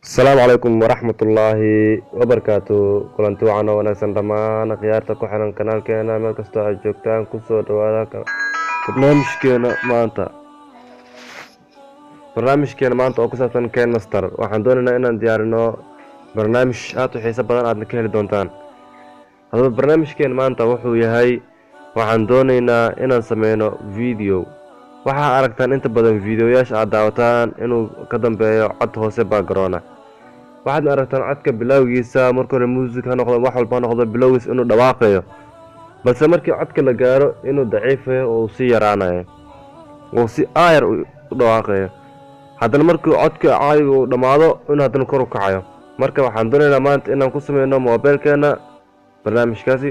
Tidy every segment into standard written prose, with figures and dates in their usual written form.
السلام عليكم ورحمة الله وبركاته kulanti wacan oo wanaagsan dhammaan khiyaarta ku xiran kanaalkeena meel kastoo aad joogtaan kusoo dhawaada barnaamijkeena maanta oo ku saabsan Ken Master. Waxaan doonaynaa inaan diyaarino barnaamij aad u xiiso badan aadna ka heli doontaan. Haddaba barnaamijkeena maanta wuxuu yahay waxaan doonaynaa inaan sameyno video. waxaa aragtaan inta badan videoyaasha aad daawataan inuu ka dambeeyo cod hoose background waxaad aragtaan codka bilowgiisa marka hore music ha noqdo wax walba ha noqdo bilowgiis inuu dhawaaqayo balse markii codka la gaaro inuu daciifayo oo si yaraanayo oo si aayar u dhawaaqayo haddana markii codka caadiga uu dhamaado inuu haddana kor u kacayo. Marka waxaan doonaynaa maanta inaan ku sameyno mobilkeena barnaamijkaasi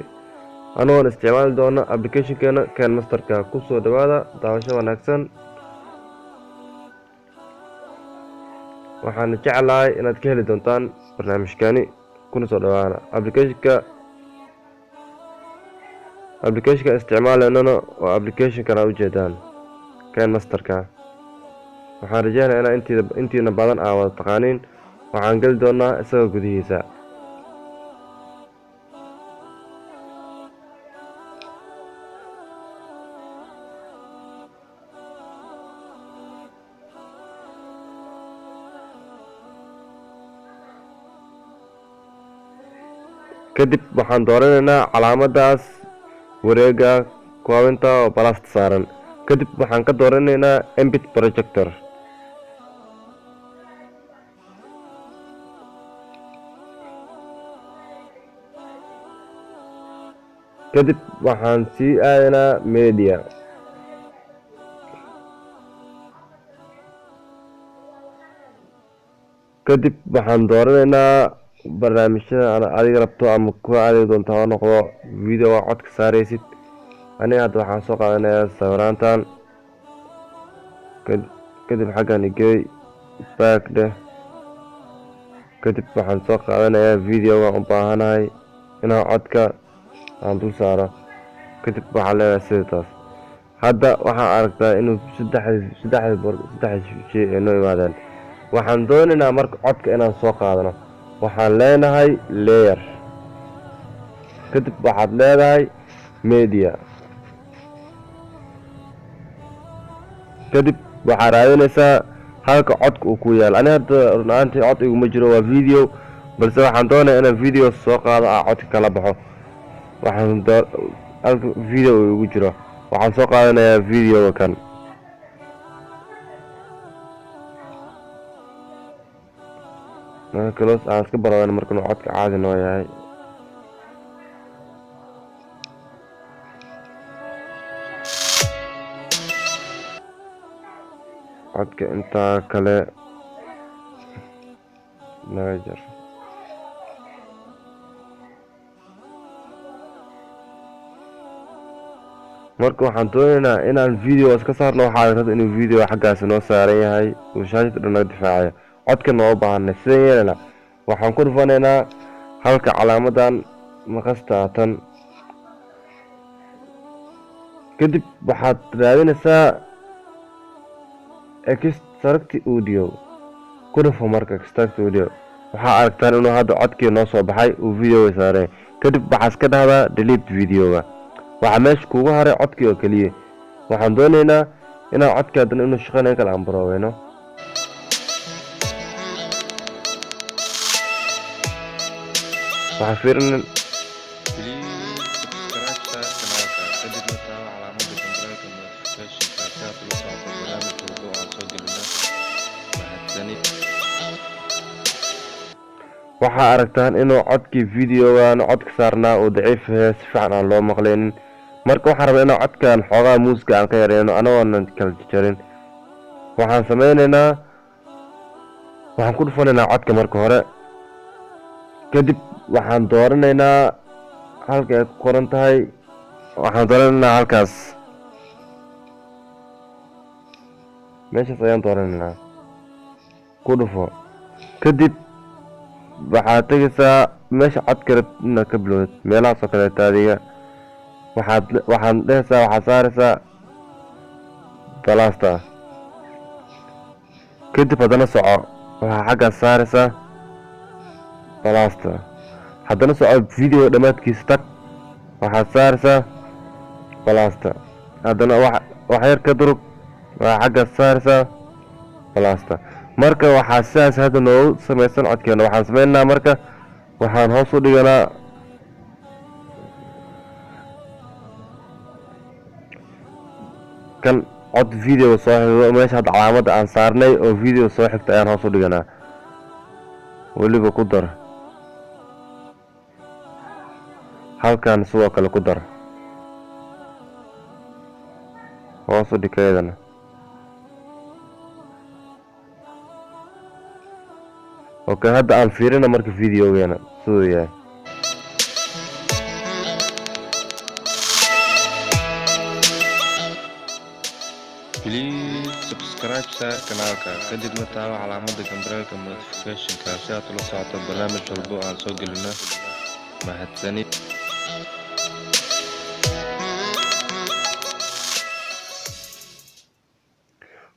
anoon isticmaali doono applicationkeena Ken Masterka. kusoo dhawaada daawasho wanaagsan. waxaan jeclahay inaad ka heli doontaan barnaamijkani kuna soo dhawaada applicationka isticmaalaynana waa applicationkana ujeedaan Ken Masterka. waxaan rajeynayaa intiina badan aa wada taqaaniin. waxaan geli doonaa isagoo gudihiisa. kadib waxaan dooranaynaa calaamadaas wareega koobinta oo balasta saaran. kadib waxaan ka dooranaynaa embed projector. kadib waxaan sii aadaynaa media. kadib waxaan dooranaynaa barnaamijyada adiga rabto ama kuwa aadi doonto ha noqdo video waa codka saaraysid. aniga hadda waxaan soo qaadanayaa sawiraantan. kadib xaggan igey back dheh. kadib waxaan soo qaadanayaa video waan u baahanahay inaan codka aan dul saaro. kadib waxaan leeyahay sidaas. hadda waxaan aragtaa inuu saddex shay ay noo yimaadeen. waxaan doonaynaa marka codka inaan soo qaadano waxaan leenahay layer. kadib waxaad leedahay media. kadib waxaad raadinaysaa halka codka uu ku yaal. ani hadda runaantii cod iguma jiro waa video balse waxaan doonayaa inaan video soo qaado codka kala baxo. halka video uu igu jiro waxaan soo qaadanayaa videoga kan. close aan iska baradana marka inuu codka caadi noo yahay. codka intaa kale naga jar. marka waxaan doonaynaa inaan video iska saarno. waxaa aragtaa inuu video xaggaasi noo saaran yahay uu shaashada dhan naga difaacayo. codka noo baahanay sideen yeelana waxaan ku dhufanaynaa halka calaamadan maqasta tan. kadib waxaad raadinaysaa extract audio. ku dhufo marka extract audio. waxaa aragtaan inuu hadda codkii noo soo baxay uu videoga saaray. kadib waxaa iska dhahdaa delete videoga. waxaa meesha kuugu haray codkii oo keliya. waxaan doonaynaa inaan codka haddana inuu shaqeynayo kala aan barooweyno. waxaan fiirinin waxaa aragtaan inuu codkii videogan codka saarnaa uu daciif yahay si fiican aan loo maqlaynin. marka waxaan rabaa inaan codkan xoogaa muusiga aan ka yareyno anagoonan kala jarin. waxaan sameynaynaa waxaan ku dhufanaynaa codka marka hore. kadib waxaan dooranaynaa halka ay ku qoran tahay. waxaan dooranaynaa halkaas meeshaas ayaan dooranaynaa. ku dhufo. kadib waxaad tegaysaa meesha codka inaad ka bilowdid meelahaas oo kaleeta adiga. waxaad dhehaysaa waxaad saaraysaa balasta. kadib haddana soco waxaa xaggaas saaraysaa balaasta. haddana soco video dhammaadkiisa tag, waxaad saaraysaa balaasta. haddana wax yar ka durug, waxaa xaggaas saaraysaa balaasta. marka waxaa sidaas hadda noogu samaysan codkeena. waxaan sameynaa marka waxaan hoos u dhiganaa kan cod video soo xigto meesha hadda calaamadda aan saarnay oo video soo xigta ayaan hoos u dhiganaa. weliba ku dar halkan sidoo kale ku dar, hoos u dhig iyadana. okay, hadda aan fiirina marka videogeena siduu yahay. Please subscribe kanaalka kadibna taabo calaamadda gambarelka notification-ka si aad ula socoto barnaamij walbo aan soo gelino. mahadsanid.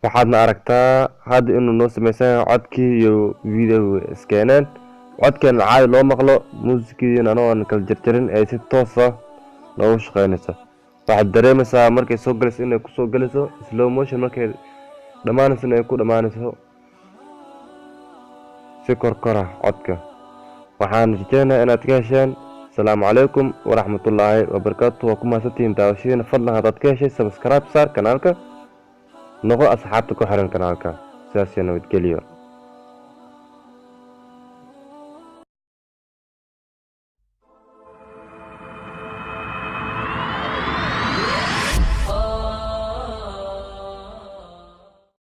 waxaadna aragtaa hadda inuu noo samaysan codkii iyo video iskeeneen. codkeena caadi loo maqlo, muusikiina anoon kala jarjarin ay si toosa noogu shaqeynaysa. waxaad dareemaysaa markay soo galayso inay kusoo galayso slow motion, markay dhammaanayso inay ku dhammaanayso si korkora codka. waxaan rajeynayaa inaad ka hesheen. asalaamu calaykum waraxmatullaahi wabarakaatu. waa ku mahadsantihiin daawashadiina. fadlan haddaad ka heshay subscribe saar kanaalka, noqo asxaabta ku xiran kanaalka. sidaas iyo nabadgelyo.